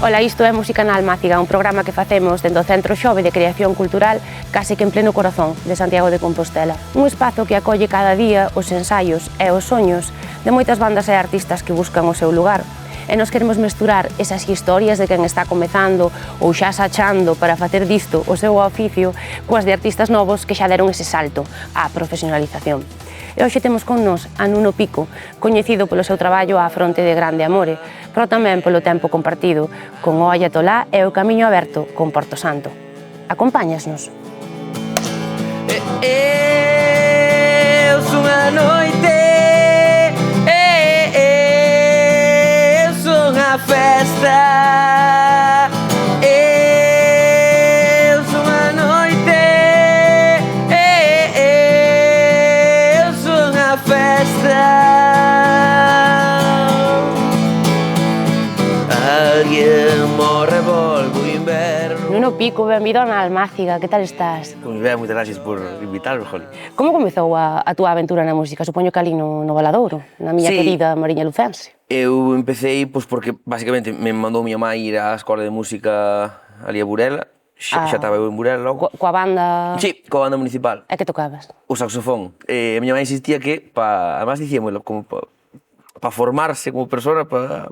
Ola, isto é Música na Almáciga, un programa que facemos dentro do Centro Xove de Creación Cultural case que en pleno corazón de Santiago de Compostela. Un espazo que acolle cada día os ensaios e os soños de moitas bandas e artistas que buscan o seu lugar. E nos queremos mesturar esas historias de quen está comezando ou xa sachando para facer disto o seu oficio coas de artistas novos que xa deron ese salto á profesionalización. E hoxe temos con nos a Nuno Pico, coñecido polo seu traballo á fronte de Grande Amore, pero tamén polo tempo compartido con o Ayatolá e o camiño aberto con Porto Santo. Acompáñasnos. Eu son a noite, eu son a festa. Eu son a noite, eu son a festa. Alguén morre, volvo o inverno. Nuno Pico, benvido na Almáciga, que tal estás? Pois ben, moitas gracias por invitarme, Joli. Como comezou a túa aventura na música? Supoño que ali no Valadouro, na miña Sí. querida Mariña Lucense. Eu empecé porque basicamente me mandou miña mãe ir á escola de música ali a Burela. Xa estaba eu en Burela logo. Coa banda... Sí, coa banda municipal. E que tocabas? O saxofón. A miña mãe insistía que, además dicíamolo, como para formarse como persona, para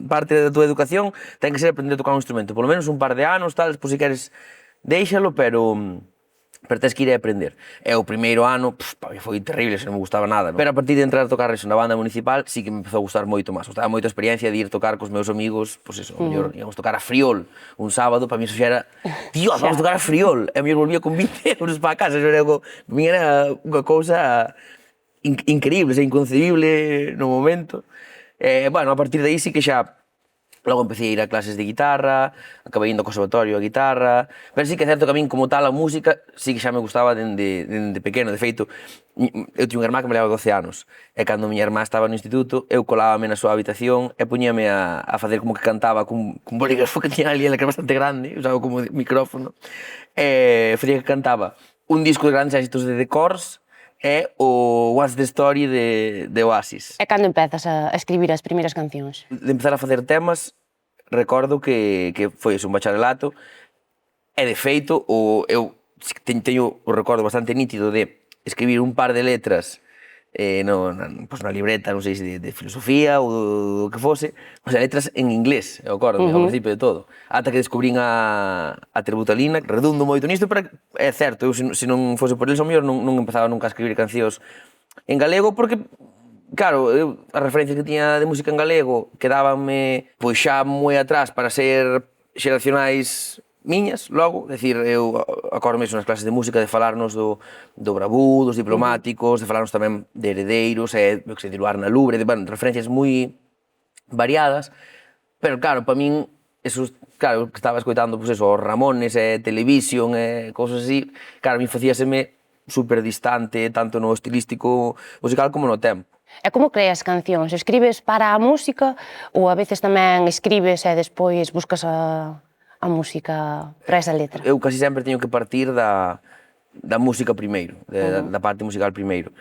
parte da tua educación, ten que ser aprender a tocar un instrumento. Polo menos un par de anos, tal, despois se queres, déixalo, pero tens que ir a aprender. E o primeiro ano, foi terrible, se non me gustaba nada, non? Pero a partir de entrar a tocar eso na banda municipal, sí que me empezou a gustar moito máis. Gustaba moito a experiencia de ir tocar cos meus amigos, pois eso, mellor íamos tocar a Friol un sábado, para mí eso xa era, Dios, vamos tocar a Friol, e a mellor volvía con 20 euros para casa, eso era unha cousa increíble, inconcebible no momento. Bueno, a partir de aí sí que xa logo empecé a ir a clases de guitarra, acabei indo ao conservatorio a guitarra, pero sí que é certo que a min como tal a música sí que xa me gustaba dende pequeno. De feito, eu tiña unha irmá que me leva 12 anos e cando a miña irmá estaba no instituto eu colábame na súa habitación e poñíame a facer como que cantaba cun bolígrafo que tiña ali, que era bastante grande, usaba como micrófono, e facía que cantaba un disco de grandes éxitos de The Corrs e o What's the Story de Oasis. E cando empezas a escribir as primeiras cancións? De empezar a facer temas, recordo que foi un bacharelato e de feito eu teño o recordo bastante nítido de escribir un par de letras na libreta, non sei se de filosofía ou do que fose, mas letras en inglés, eu acordo, ao principio de todo. Ata que descubrín a Terbutalina, redundo moito nisto, pero é certo, eu se non fose por eles, ao mellor non empezaba nunca a escribir cancións en galego, porque, claro, as referencias que tiña de música en galego quedábanme pois xa moi atrás para ser xeracionais miñas, logo, decir, eu acordo mesmo nas clases de música de falarnos do Bravú, dos Diplomáticos, de falarnos tamén de Heredeiros, de Arna Lubre, de referencias moi variadas, pero claro, para min, eso, claro, que estaba escoitando, pues eso, os Ramones, Television, cousas así, claro, a min facíaseme super distante, tanto no estilístico musical como no tempo. E como creas cancións? Escribes para a música ou a veces tamén escribes e despois buscas a música para esa letra? Eu casi sempre teño que partir da música primeiro, da parte musical primeiro.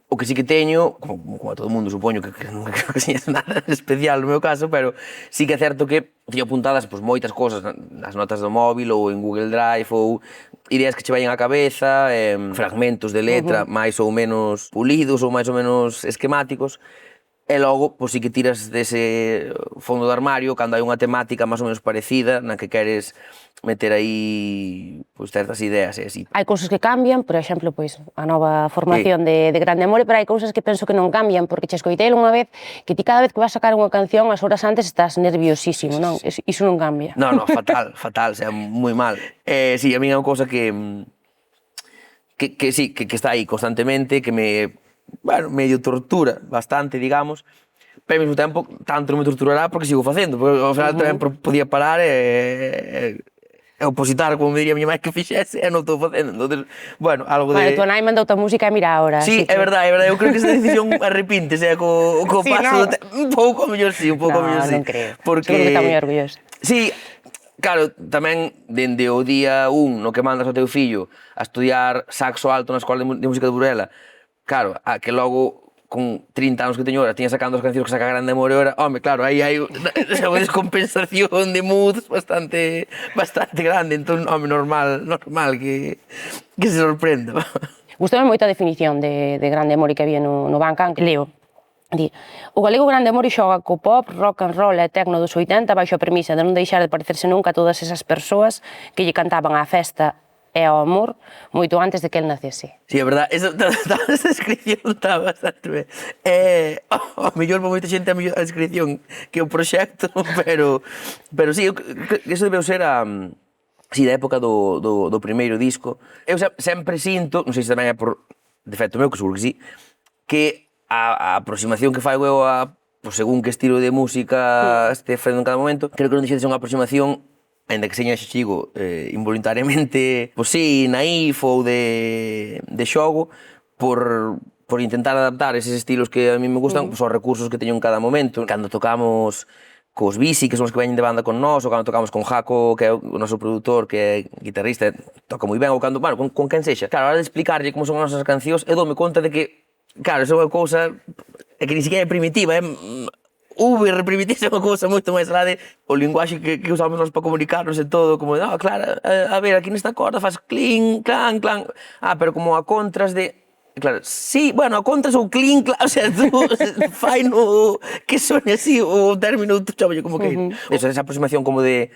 O que sí que teño, como a todo mundo, supoño que nunca creo que seña nada especial no meu caso, pero sí que é certo que teño apuntadas moitas cosas nas notas do móvil ou en Google Drive ou ideas que che vayan á cabeza, fragmentos de letra máis ou menos pulidos ou máis ou menos esquemáticos. E logo, pois sí que tiras dese fondo do armario cando hai unha temática máis ou menos parecida na que queres meter aí pois certas ideas e así. Hai cousas que cambian, por exemplo, pois a nova formación de Grande Amore, pero hai cousas que penso que non cambian, porque che escoitei unha vez que ti cada vez que vas sacar unha canción as horas antes estás nerviosísimo, non? Iso non cambia. No, fatal, o sea, moi mal. Sí, a min é unha cousa que sí, que está aí constantemente, que me medio tortura bastante, digamos, pero ao mesmo tempo tanto non me torturará porque sigo facendo, porque ao final tamén podía parar e opositar, como me diría a miña mãe que fixese, e non estou facendo, entón, bueno, algo de... Vale, tua nai mandou a música e mira ahora. Sí, é verdade, eu creo que esa decisión arrepíntese, co paso do tempo, un pouco mellor sí, No, non creo, porque... seguro que está moi orgulloso. Sí, claro, tamén dende o día 1 no que mandas ao teu fillo a estudiar saxo alto na Escola de Música de Burela, claro, a que logo con 30 anos que teño ahora, tiña sacando as cancións que saca Grande Amor ahora, home, claro, aí hai unha descompensación de moods bastante grande, entón, home, normal que se sorprenda. Gustoume moito a definición de Grande Amor que había no Bandcamp, que leo. Di, o galego Grande Amor xoga co pop, rock and roll e tecno dos 80 baixo a premisa de non deixar de parecerse nunca a todas esas persoas que lle cantaban á festa e ao amor moito antes de que el nacese. Sí, é verdad, esa descripción está bastante ben. Ao mellor para moita xente a descripción que o proxecto, pero sí, eso debeu ser sí, da época do primeiro disco. Eu sempre sinto, non sei se tamén é por defecto meu, que seguro que sí, que a aproximación que fago eu pues, según que estilo de música este facendo en cada momento, creo que non deixa de ser unha aproximación, ainda que seña xigo involuntariamente, pues sí, naif ou de xogo, por intentar adaptar eses estilos que a mí me gustan pues, aos recursos que teño en cada momento. Cando tocamos cos Bisi, que son os que veñen de banda con nós, ou cando tocamos con Jaco, que é o noso produtor, que é guitarrista, toca moi ben, ou cando, bueno, con quen sexa. Claro, a hora de explicarlle como son as nosas cancións, eu doume conta de que, claro, esa é unha cousa que ni siquiera é primitiva, Uber primitiva é unha cousa moito máis alá de o linguaxe que usamos nós para comunicarnos e todo, como, claro, a ver, aquí nesta corda faz clink, clan, clan, pero como a contras de, claro, sí, bueno, a contras ou clink, clan, o sea, tú fai no que sone así, o término, tú chámolle como que esa aproximación como de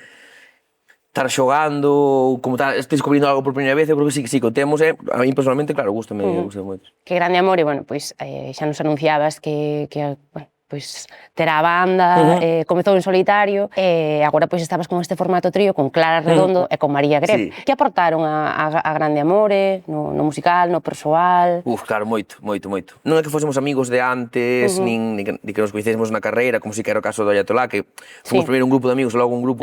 estar xogando, como estar descubrindo algo por primeira vez, eu creo que sí que o temos, a mí personalmente, claro, gustame moito. Que Grande Amor, e, bueno, pois, xa nos anunciabas que bueno, pois, terá a banda, comezou en solitario, e agora pois estabas con este formato trío, con Clara Redondo e con María Greb. Que aportaron a Grande Amore, no musical, no persoal? Claro, moito. Non é que fósemos amigos de antes, nin que nos coñecésemos na carreira, como si que era o caso do Ayatolá, que fomos primeiro un grupo de amigos e logo un grupo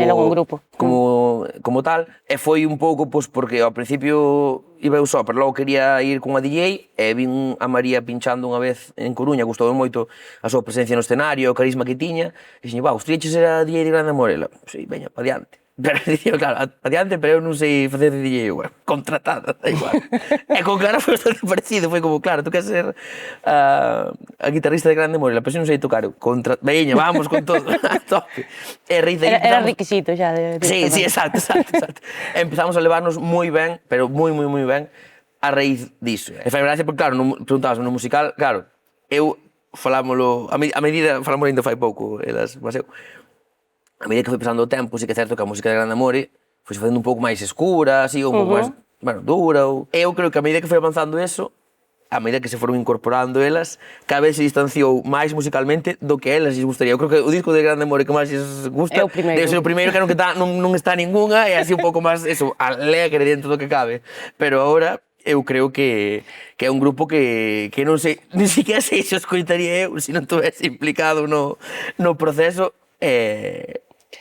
como tal, e foi un pouco, pois, porque ao principio iba eu só, pero logo quería ir con a DJ e vin a María pinchando unha vez en Coruña, gustoume moito a súa presencia no escenario, o carisma que tiña, e dixen, gustaríache ser a DJ de Grande Amor? Ela, sí, veña, pa diante. Pero dicía, claro, adiante, pero eu non sei facer de DJ, bueno, contratada, da igual. E con Clara foi bastante parecido, foi como, claro, tú queres ser a guitarrista de Grande Amor, pero non sei tocar, veña, vamos con todo, a tope. Era requisito xa. Sí, exacto. Empezamos a levarnos moi ben, pero moi ben, a raíz disso. E fai gracia porque, claro, preguntabas no musical, claro, eu falámoslo, a medida, falámoslo ainda fai pouco, mas eu, a medida que foi pasando o tempo, sí que é certo que a música de Grande Amore foi facendo un pouco máis escura, así, un pouco máis, bueno, dura. Eu creo que a medida que foi avanzando eso, a medida que se foron incorporando elas, cada vez se distanciou máis musicalmente do que elas lles gustaría. Eu creo que o disco de Grande Amore que máis lles gusta debe ser o primeiro, que non está ninguna, e así un pouco máis, eso, alegre dentro do que cabe. Pero agora, eu creo que é un grupo que non sei, ni siquiera sei se o escoitaría eu se non tivese implicado no proceso,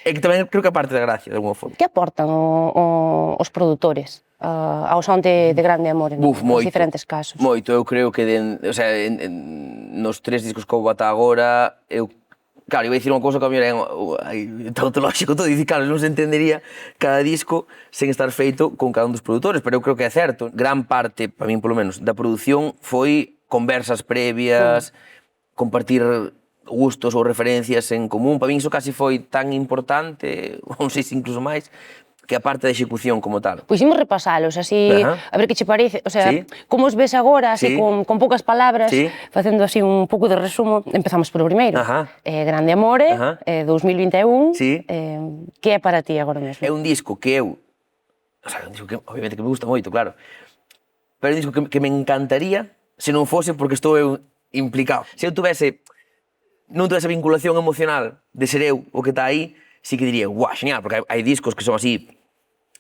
e que tamén creo que é parte da gracia, de alguma forma. Que aportan os produtores ao son de Grande Amor nos diferentes casos? Moito, eu creo que nos 3 discos que houve ata agora, claro, iba a dicir unha cousa que a mellor é tautolóxico todo, dicir, claro, non se entendería cada disco sen estar feito con cada un dos produtores, pero eu creo que é certo. Gran parte, para min polo menos, da produción foi conversas previas, compartir gustos ou referencias en común. Para min iso casi foi tan importante, non sei se incluso máis, que a parte da execución como tal. Pois imos repasalos, así, a ver que che parece, o sea, como os ves agora, así, con poucas palabras, facendo así un pouco de resumo. Empezamos polo primeiro. Grande Amore, 2021, que é para ti agora mesmo? É un disco que eu, o sea, un disco que obviamente que me gusta moito, claro, pero é un disco que me encantaría se non fose porque estou eu implicado. Se eu non tivese vinculación emocional de ser eu o que está aí, sí que diría, guau, genial, porque hai discos que son así,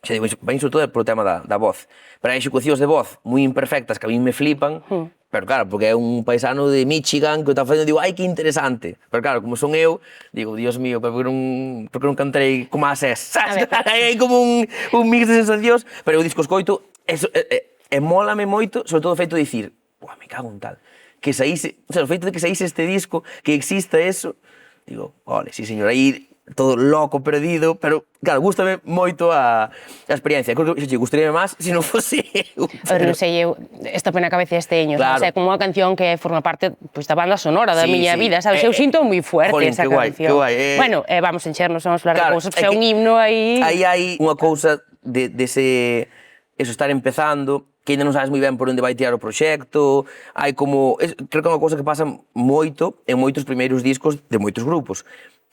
xa digo, ben sobre todo polo tema da voz, pero hai execucións de voz moi imperfectas que a mí me flipan, pero claro, porque é un paisano de Michigan que o está facendo, digo, ai, que interesante, pero claro, como son eu, digo, Dios mío, por que non cantarei como a SES, sabes? Hai como un mix de sensacións, pero o disco escoito, e mólame moito, sobre todo o feito de dicir, guau, me cago en tal, que saíse, o sea, o feito de que saíse este disco, que exista eso, digo, ole, sí señor, aí todo loco, perdido, pero, claro, gústame moito a experiencia. Creo que gustaría máis se non fose eu. A ver, non sei, eu esta pena cabeza este año, Claro. o sea, como unha canción que forma parte pois, da banda sonora da Sí, miña sí. vida, sabes? Eu sinto moi fuerte Jolín, esa que guai, canción. que guai, Bueno, vamos a enchernos, vamos a falar Claro, de cousas, é un himno aí... Aí hai unha cousa dese eso, estar empezando, que ainda non sabes moi ben por onde vai tirar o proxecto, hai como... creo que é unha cousa que pasa moito en moitos primeiros discos de moitos grupos,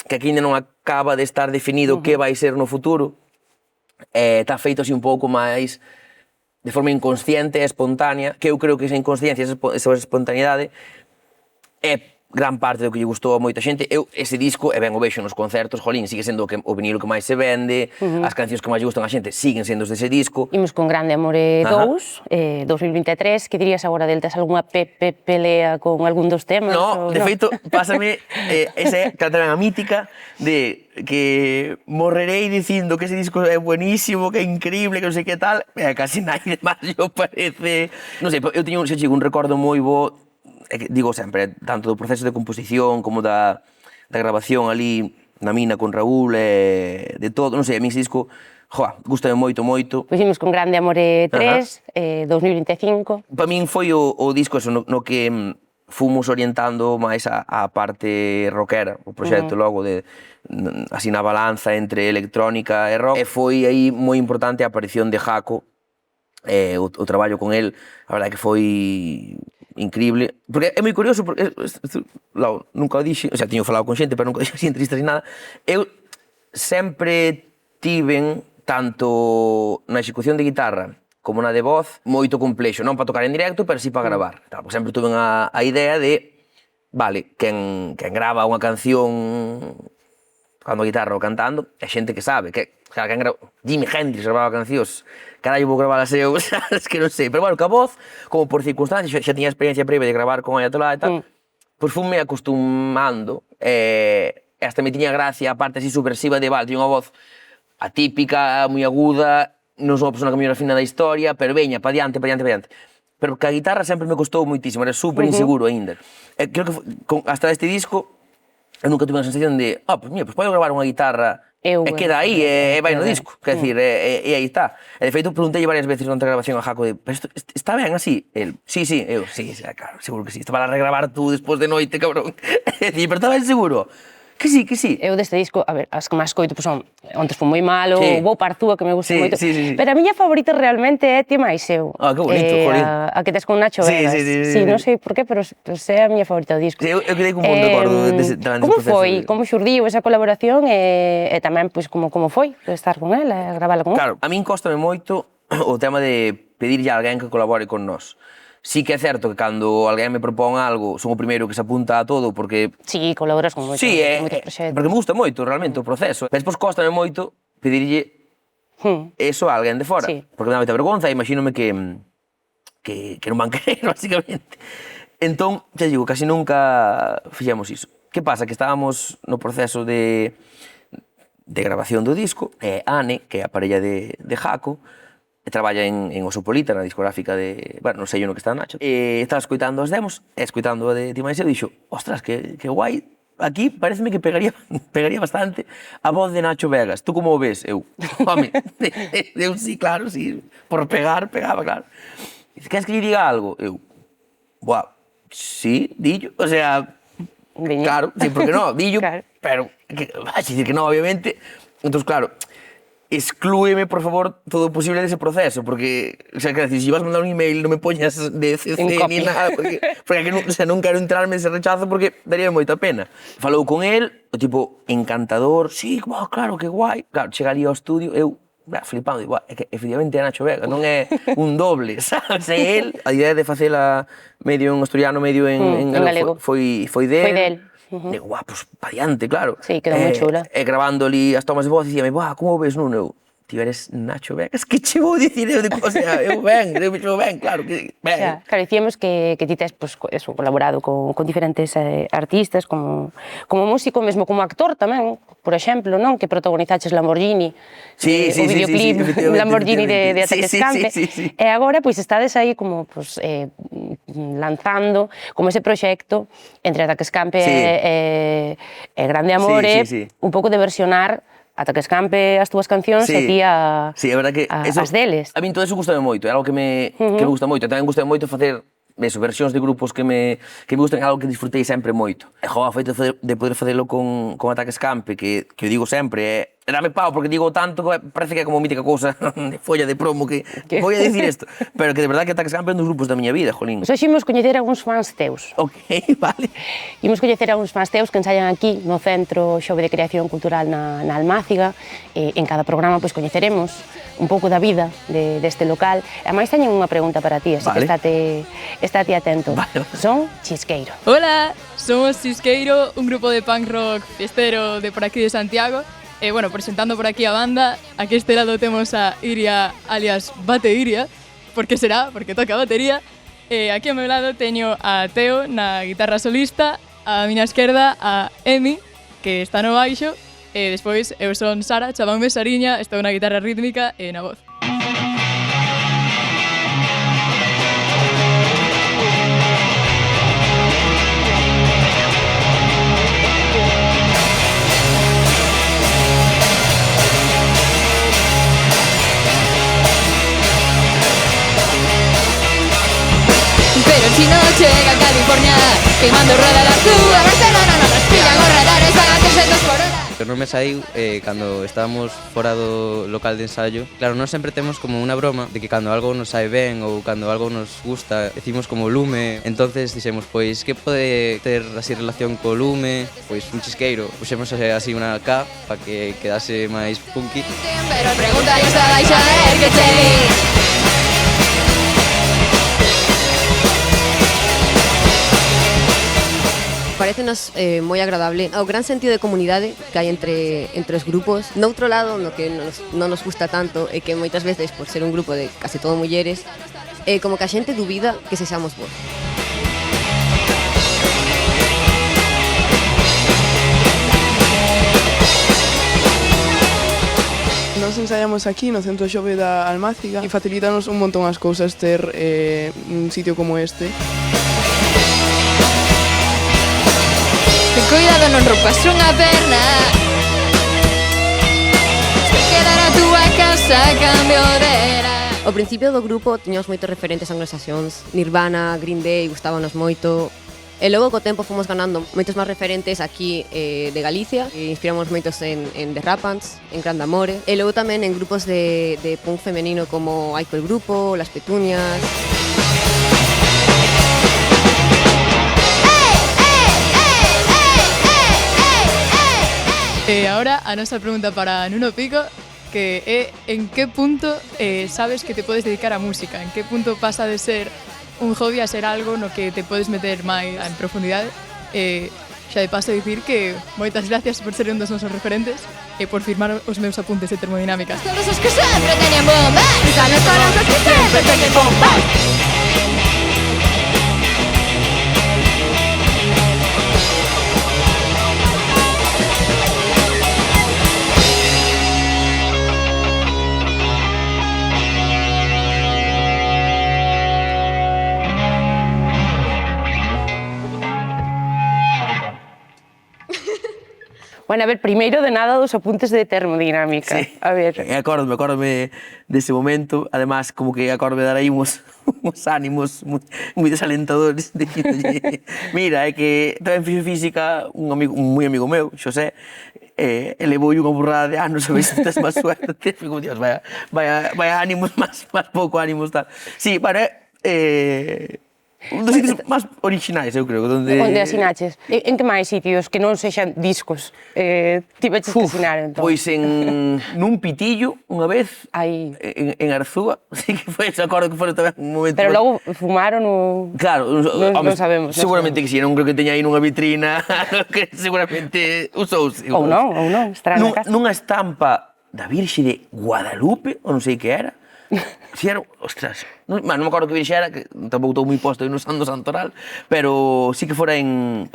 que aquí ainda non acaba de estar definido que vai ser no futuro, está feito así un pouco máis de forma inconsciente e espontánea, que eu creo que esa inconsciencia, esa espontaneidade, é gran parte do que lle gustou a moita xente. Eu, ese disco, e ben o vexo nos concertos, jolín, sigue sendo o vinilo que máis se vende, as cancións que máis lle gustan a xente siguen sendo os dese disco. Imos con Grande Amore 2, 2023, que dirías agora del? Tes algunha pelea con algún dos temas? No, de feito, pásame esa tamén a mítica de que morrerei dicindo que ese disco é buenísimo, que é increíble, que non sei que tal, e casi naide máis yo parece... Non sei, eu teño un recordo moi bo, digo sempre, tanto do proceso de composición como da grabación ali na mina con Raúl, de todo, non sei, a mí ese disco, gustame moito, moito. Pois imos con Grande Amore 3, 2025. Para min foi o disco eso, no que fomos orientando máis a parte rockera, o proxecto logo de así na balanza entre electrónica e rock, e foi aí moi importante a aparición de Jaco, o traballo con el, a verdade que foi increíble, porque é moi curioso, porque nunca o dixen, o sea, tiño falado con xente, pero nunca o dixen así entrevistas ni nada, eu sempre tiven, tanto na execución de guitarra como na de voz, moito complexo, non para tocar en directo, pero sí para gravar. Claro, porque sempre tuve a idea de, vale, quen grava unha canción cando a guitarra ou cantando, é xente que sabe, que Jimi Hendrix gravaba cancións, carallo vou gravalas eu, sabes que non sei, pero bueno, que a voz, como por circunstancias, xa tiña experiencia previa de gravar con Ayatollah e tal, pois fume acostumando, e hasta me tiña gracia a parte así subversiva de, vale, tiña unha voz atípica, moi aguda, non sou a persona que mellor afina da historia, pero veña, pa diante. Pero que a guitarra sempre me costou moitísimo, era super inseguro aínda. Creo que hasta este disco, eu nunca tuve a sensación de, pues mira, podo gravar unha guitarra e queda aí, e vai no disco, quer decir, e aí está. E de feito, preguntei varias veces durante a grabación a Jaco de, pero isto está ben así? El, sí, eu, sí, claro, seguro que sí, isto para regravar tú despois de noite, cabrón. E dicir, pero está ben seguro? Que sí. Eu deste disco, a ver, as que máis coito son Ontes foi moi malo, Vou Partúa, que me gusta moito. Sí. Pero a miña favorita realmente é Ti máis eu. Que bonito, jolín. A que tes con Nacho Vegas. Sí, non sei por qué, pero é a miña favorita do disco. Sí, eu quedei con un bon recordo dese proceso. Como foi? Como xurdiu esa colaboración e tamén, pois, como foi estar con él, gravala con él? Claro, a min cóstame moito o tema de pedirlle a alguén que colabore con nós. Sí que é certo que cando alguén me propón algo, son o primeiro que se apunta a todo, porque... Sí, colaboras con moitos proxectos. Porque me gusta moito realmente o proceso. Despois cóstame moito pedirlle eso a alguén de fora, porque me dá moita vergonza e imagínome que non van querer, basicamente. Entón, xa digo, casi nunca fixemos iso. Que pasa? Que estábamos no proceso de grabación do disco, e Ane, que é a parella de Jaco, traballa en Osopolita, na discográfica de... Bueno, non sei no que está Nacho. Estaba escoitando as demos, escoitando a de Ti máis eu, dixo, ostras, que guai, aquí pareceme que pegaría bastante a voz de Nacho Vegas. Tú como o ves? Eu, home, eu sí, claro, sí, por pegaba, claro. Dice, queres que lle diga algo? Eu, sí, dillo, o sea, claro, sí, porque no, dillo, pero, vai dicir que no, obviamente. Entón, claro, exclúeme, por favor, todo o posible dese proceso, porque, o sea, quero dicir, se vas a mandar un email non me poñas de CC ni nada, porque non quero entrarme ese rechazo porque daría moita pena. Falou con el, o tipo encantador, sí, claro, que guai. Claro, chega ali ao estudio, eu flipando, digo, é que efectivamente é Nacho Vega, non é un doble, sabes? É el, a idea de facela medio en asturiano, medio en galego, foi del. Digo, pues pa diante, claro. Sí, quedou moi chula. E grabando ali as tomas de voz, dicíame, como ves, Nuno? Eu, ti eres Nacho Vegas, que che vou dicir eu de cosas, eu ben, claro que ben. Claro, dicíamos que ti tes colaborado con diferentes artistas, como músico, mesmo como actor tamén, por exemplo, non? Que protagonizaches Lamborghini, o videoclip Lamborghini de Ataque Escampe, e agora estades aí como lanzando como ese proxecto entre Ataque Escampe e Grande Amore, un pouco de versionar Ataque Escampe as túas cancións e ti as deles. A min todo eso gustame moito, é algo que me gusta moito. Tamén gustame moito facer versións de grupos que me gustan, algo que disfrutei sempre moito. E o feito de poder facelo con Ataque Escampe, que eu digo sempre, dame pau, porque digo tanto que parece que é como mítica cousa de folla de promo que vou a dicir isto, pero que de verdade que Ataque Escampe é un dos grupos da miña vida, jolín. Hoxe imos coñecer a uns fans teus. Ok, vale. Imos coñecer a uns fans teus que ensayan aquí no Centro Xove de Creación Cultural na Almáciga. En cada programa coñeceremos un pouco da vida deste local. E máis teñen unha pregunta para ti, así que estate atento. Son Chisqueiro. Hola, somos Chisqueiro, un grupo de punk rock fiestero de por aquí de Santiago. Bueno, presentando por aquí a banda, aquí este lado temos a Iria, alias Bate Iria, por que será? Porque toca batería. Aquí ao meu lado teño a Teo na guitarra solista, a miña esquerda a Emi, que está no baixo, e despois eu son Sara, chamanme Sariña, estou na guitarra rítmica e na voz. Pero si no llega a California, quemando ruedas la Cuba, Barcelona no nos pillan os radares a 300 por hora. O nome saiu cando estábamos fora do local de ensayo. Claro, nós sempre temos como unha broma de que cando algo nos sae ben ou cando algo nos gusta, decimos como lume. Entonces dixemos, pois, que pode ter así relación co lume? Pois un chisqueiro. Puxemos así unha K para que quedase máis punky. Pero pregunta ya está baixa que te Parécenos moi agradable o gran sentido de comunidade que hai entre os grupos. Noutro lado, no que non nos gusta tanto é que moitas veces, por ser un grupo de case todo mulleres, como que a xente dubida que sexamos vos. Nós ensaiamos aquí no Centro Xove da Almáciga e facilítanos un montón as cousas ter un sitio como este. Cuidado, non rompas unha perna. Se quedar a túa casa cambio de era. Ao principio do grupo tiñamos moitos referentes anglosaxóns, Nirvana, Green Day, gustábanos moito. E logo co tempo fomos ganando moitos máis referentes aquí de Galicia, e inspiramos moitos en The Rampants, en Grande Amore, e logo tamén en grupos de punk femenino como Aiko el Grupo, Las Petunias. E agora a nosa pregunta para Nuno Pico, que é en que punto sabes que te podes dedicar á música? En que punto pasa de ser un hobby a ser algo no que te podes meter máis en profundidade? Xa de paso dicir que moitas gracias por ser un dos nosos referentes e por firmar os meus apuntes de termodinámica. Todos os que sempre teñen bombas, están os corazóns que sempre teñen bombas. Bueno, a ver, primeiro de nada dos apuntes de termodinámica. Sí. A ver. Acórdome dese momento, además como que acórdome dar aí uns ánimos moi desalentadores dicíndolle, mira, é que tamén fixo física un moi amigo meu, Xosé, elevou unha burrada de anos a ver se tes máis suerte. Fico, Dios, vaya ánimos, máis pouco ánimos, tal. Sí, bueno, un dos sitios máis originais, eu creo. Onde asinaches? En que máis sitios que non sexan discos tiveches que asinar, entón? Pois nun pitillo, unha vez, en Arzúa, sí que foi, se acordo que foi tamén un momento... Pero logo fumaron ou... Claro, non sabemos. Seguramente que si, non creo que teña aí nunha vitrina que seguramente usouse. Ou non, estará na casa. Nunha estampa da Virxe de Guadalupe, ou non sei que era. Si era, ostras, non me acordo que Virxe era, que tampouco estou moi posto aí no Santoral, pero sí que fora en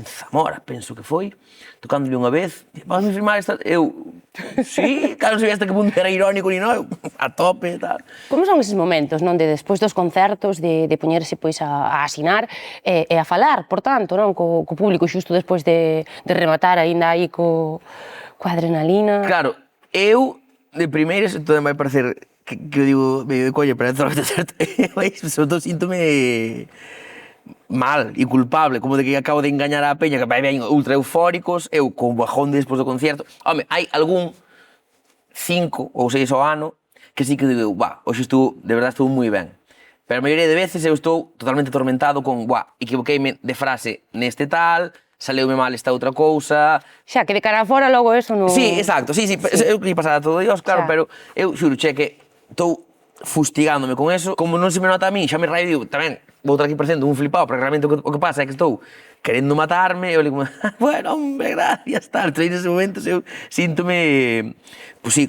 Zamora, penso que foi, tocándole unha vez, vas me filmar esta... Eu, sí, claro, non sabía hasta que punto era irónico ni non, a tope e tal. Como son eses momentos, non, de despois dos concertos, de poñerse pois a asinar e a falar, por tanto, non, co público xusto despois de rematar aínda aí coa adrenalina? Claro, eu, de primeiras, todo vai parecer que eu digo, medio de coña, pero é todo certo, sobre todo síntome mal e culpable, como de que acabo de engañar a peña, que vai ben ultra eufóricos, eu con bajón despois do concierto. Home, hai algún 5 ou 6 ao ano que sí que digo, hoxe estou, de verdade estou moi ben. Pero a maioría de veces eu estou totalmente atormentado con, equivoqueime de frase neste tal, saleume mal esta outra cousa. Xa, que de cara a fora logo eso non... Sí, exacto, sí, eu que pasar a todo Dios, claro, pero eu xuro, que estou fustigándome con eso, como non se me nota a mí, xa me raio, digo, tamén, vou estar aquí parecendo un flipado, porque realmente o que pasa é que estou querendo matarme, eu digo, bueno, hombre, gracias, tal, entón nese momento eu síntome, pues sí,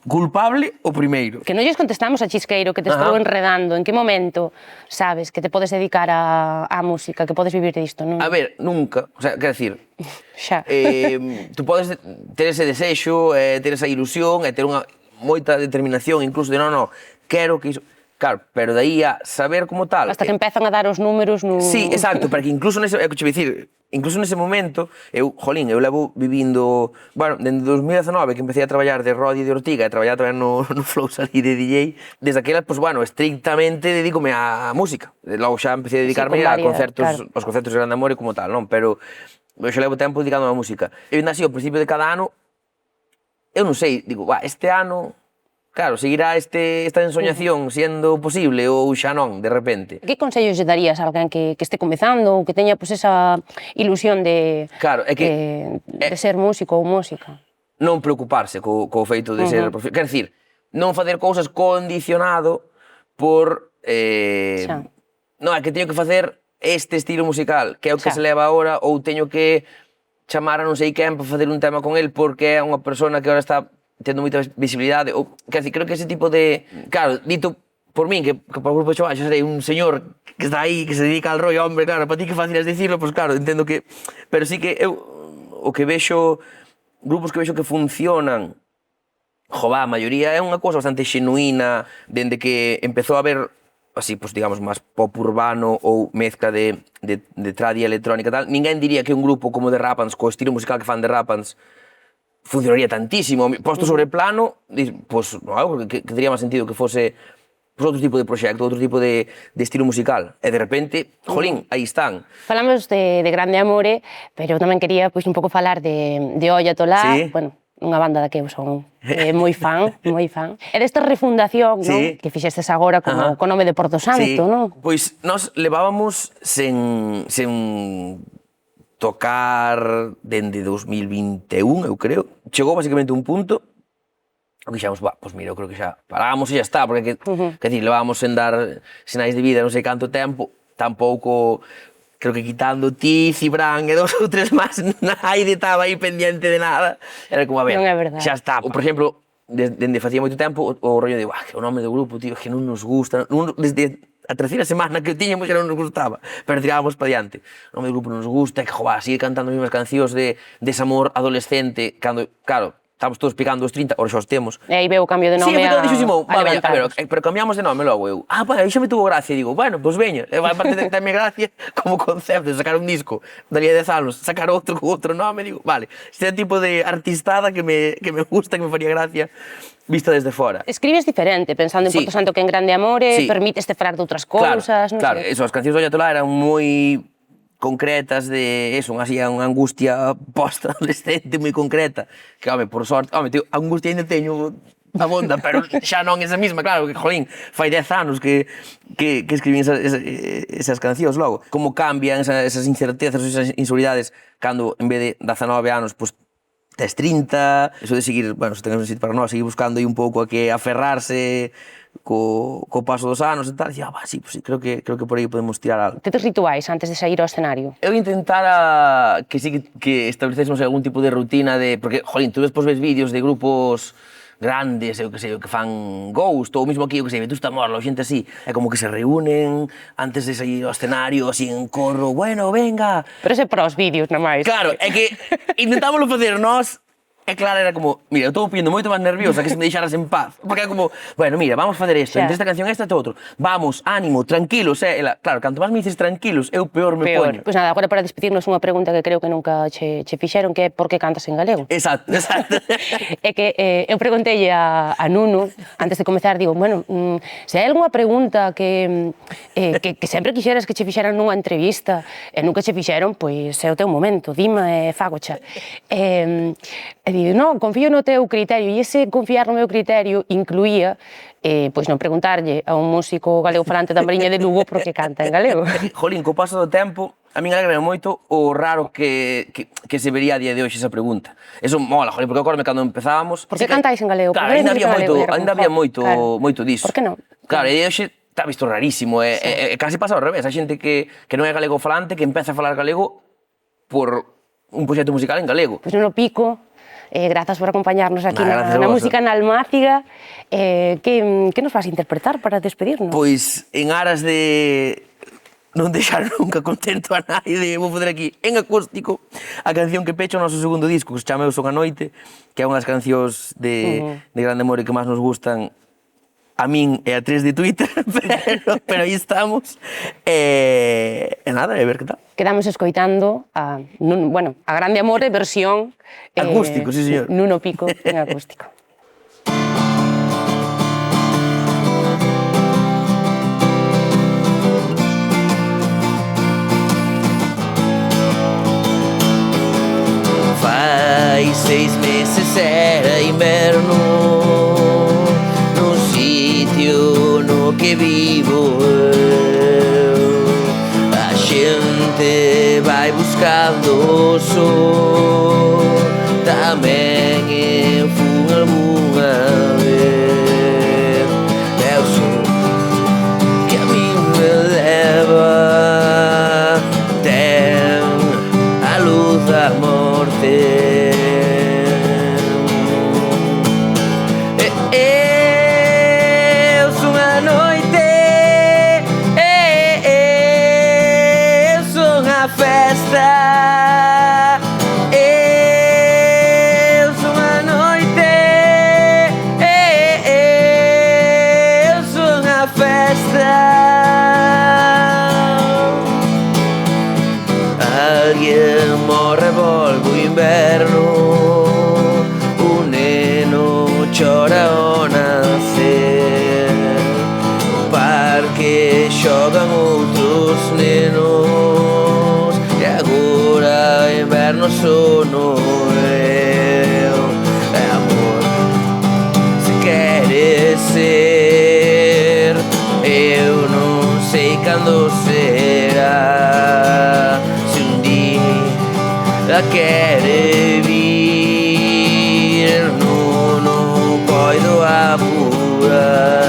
culpable o primeiro. Que non lles contestamos a Chisqueiro, que te estou enredando, en que momento sabes que te podes dedicar á música, que podes vivir disto, non? A ver, nunca, o sea, quer decir, xa. Tú podes ter ese desexo, ter esa ilusión, e ter unha moita determinación, incluso de, no, quero que iso... Claro, pero de aí a saber como tal... Hasta que empezan a dar os números no... Sí, exacto, porque incluso nese... É que te vou dicir, incluso nese momento, eu levo vivindo... Bueno, dende 2019 que empecé a traballar de Rodi e de Ortiga e traballar tamén no Flow Salí de DJ, desde aquela, pues bueno, estrictamente dedícome á música. Logo xa empecé a dedicarme a concertos, aos concertos de Grande Amore como tal, non? Pero eu xa levo tempo dedicándome á música. Eu ainda así, ao principio de cada ano, eu non sei, digo, este ano... Claro, seguirá esta ensoñación sendo posible ou xa non, de repente. Que consellos lle darías a alguén que este comezando ou que teña pues, esa ilusión de ser músico ou música? Non preocuparse co feito de ser profesional. Quer dicir, non facer cousas condicionado por... Non, é que teño que facer este estilo musical, que é o que se leva agora, ou teño que chamar a non sei quen para facer un tema con el porque é unha persona que agora está tendo moita visibilidade, ou, quer dizer, creo que ese tipo de... Claro, dito por min, que para o grupo de Xoán xa serei un señor que está aí, que se dedica al rollo, hombre, claro, para ti que fácil es dicirlo, pues claro, entendo que... Pero sí que eu, o que vexo, grupos que vexo que funcionan, a maioría é unha cousa bastante xenuína, dende que empezou a haber, así, pues digamos, máis pop urbano ou mezcla de trad e electrónica e tal, ninguén diría que un grupo como The Rapans, co estilo musical que fan The Rapans, funcionaría tantísimo. Posto sobre plano, pues, algo que tendría máis sentido que fose pues, outro tipo de proxecto, outro tipo de estilo musical. E de repente, jolín, aí están. Falamos de Grande Amore, pero tamén quería pues, un pouco falar de Olla Tolá, bueno, unha banda da que eu son moi fan, moi fan. E desta refundación, non? Que fixestes agora co nome de Porto Santo, non? Pois nós levábamos sen tocar dende 2021, eu creo. Chegou basicamente un punto que dixamos, pois mira, eu creo que xa parábamos e xa está, porque que decir, levábamos sen dar sinais de vida non sei canto tempo, tampouco, creo que quitando ti, Cibran e 2 ou 3 máis, naide estaba aí pendiente de nada. Era como, a ver, xa está. Por exemplo, dende facía moito tempo, o rollo de, que o nome do grupo, tío, que non nos gusta, desde a terceira semana que o tiñamos xa non nos gustaba, pero tirábamos para diante. O nome do grupo non nos gusta, que, sigue cantando as mesmas cancións de desamor adolescente, cando, claro, estamos todos picando os 30, ahora xa os temos. E aí veo o cambio de nome a levantarnos. Pero cambiamos de nome logo, eu, aí xa me tuvo gracia, digo, bueno, pois veña, aparte de terme gracia, como concepto de sacar un disco, daría 10 anos, sacar outro con outro nome, digo, vale, este é o tipo de artistada que me gusta, que me faría gracia, vista desde fora. Escribes diferente, pensando en Porto Santo que en Grande Amore, permiteste falar de outras cousas, non sei. Claro, eso, as cancións de Olla Tolá eran moi concretas de eso, así, unha angustia post-adolescente moi concreta, que, home, por sorte, tío, angustia ainda teño abonda, pero xa non esa misma, claro, que, jolín, fai 10 anos que escribín esas cancións logo. Como cambian esas incertezas, esas inseguridades, cando, en vez de 19 anos, pues, tes 30, eso de seguir, bueno, se tenemos un sitio para nós, seguir buscando aí un pouco a que aferrarse co paso dos anos e tal, e sí, pues sí, creo que por aí podemos tirar algo. Tedes rituais antes de sair ao escenario? Eu intentara que sí que establecésemos algún tipo de rutina de... Porque, jolín, tú despois ves vídeos de grupos grandes, eu que sei, que fan Ghost, ou mesmo aquí, eu que sei, Vetusta Morla, ou xente así, é como que se reúnen antes de sair ao escenario, así en corro, bueno, venga. Pero ese para os vídeos, non máis. Claro, é que intentámoslo facer nós, e claro, era como, mira, eu estou pindo moito máis nerviosa que se me deixaras en paz. Porque é como, bueno, mira, vamos facer isto, entre esta canción e esta outro. Vamos, ánimo, tranquilos, ela, claro, canto máis me dices tranquilos, eu peor me poño. Pois nada, agora para despedirnos unha pregunta que creo que nunca che fixeron, que é por que cantas en galego? Exacto. É que eu preguntei a Nuno, antes de comezar, digo, bueno, se hai algunha pregunta que sempre quixeras que che fixeran nunha entrevista e nunca che fixeron, pois é o teu momento, dime e fagocha. E digo, non, confío no teu criterio, e ese confiar no meu criterio incluía pois non preguntarlle a un músico galego falante da Mariña de Lugo porque canta en galego. Jolín, co paso do tempo, a min alegra moito o raro que se vería a día de hoxe esa pregunta. Eso mola, jolín, porque acordo cando empezábamos... Por que cantáis en galego? Claro, ainda había moito diso. Por que non? Claro, e hoxe está visto rarísimo, casi pasa ao revés, a xente que non é galego falante, que empeza a falar galego por un proxecto musical en galego. Pois non o pico. Grazas por acompañarnos aquí na música na Almáciga. Que nos vas a interpretar para despedirnos? Pois, en aras de non deixar nunca contento a naide, vou fazer aquí en acústico a canción que pecha o noso segundo disco, que se chama Eu son a noite, que é unha das cancións de grande amor e que máis nos gustan a min e a tres de Twitter, pero aí estamos. E nada, a ver que tal. Quedamos escoitando a Grande Amore versión acústico, sí, señor. Nuno Pico en acústico. Fai 6 meses era inverno no sitio no que vivo eu. A xente vai buscando o sol, tamén eu fun algunha vez. É o sol que a min me leva, ten a luz da morte. Xogan outros nenos e agora inverno sono eu. É amor, se queres ser, eu non sei cando será. Se un día quere vir, non poido apurar.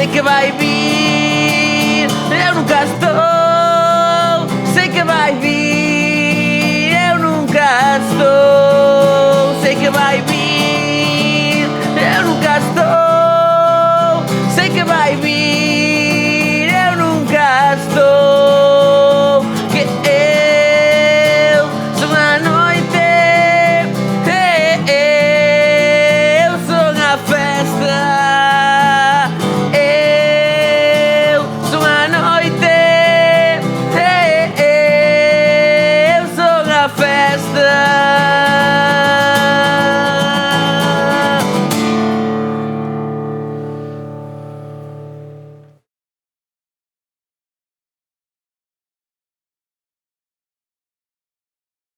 Que vai vir, eu nunca estou, sei que vai vir.